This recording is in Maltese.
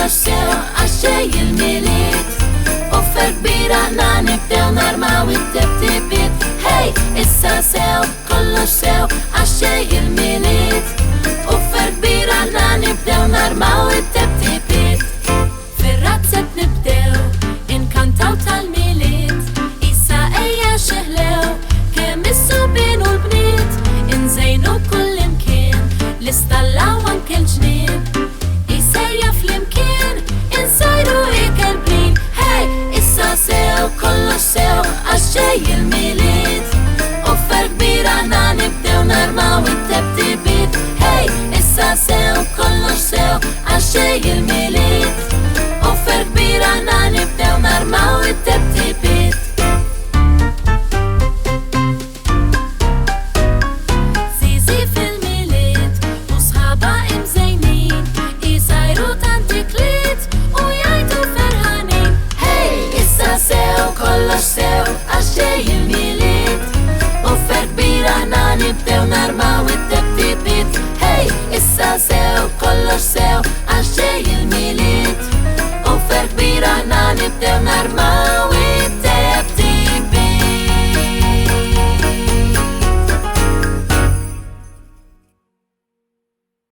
kollox sew għaxġej il-miliet. Offer kbira aħna nibdew narmaw it-tibtibiet. Hey, issa sew, kollox sew għaxġej il-miliet. Offer kbira aħna nibdew narmaw it-tibtibiet. Fir-razzet nibdew inkantaw tal-miliet. Issa ejja xeħlew kemm is-subien u l-bniet. Inżejnu kull imkien l-istallaw anke l-ġnien. Isejja fl-imkien insajru ikel blin. Hey, issa sew, kollox sew għaxġej il-miliet. Offer kbira aħna nibdew narmaw it-tibtibiet. Hey, issa sew, kollox sew għaxġej il-miliet.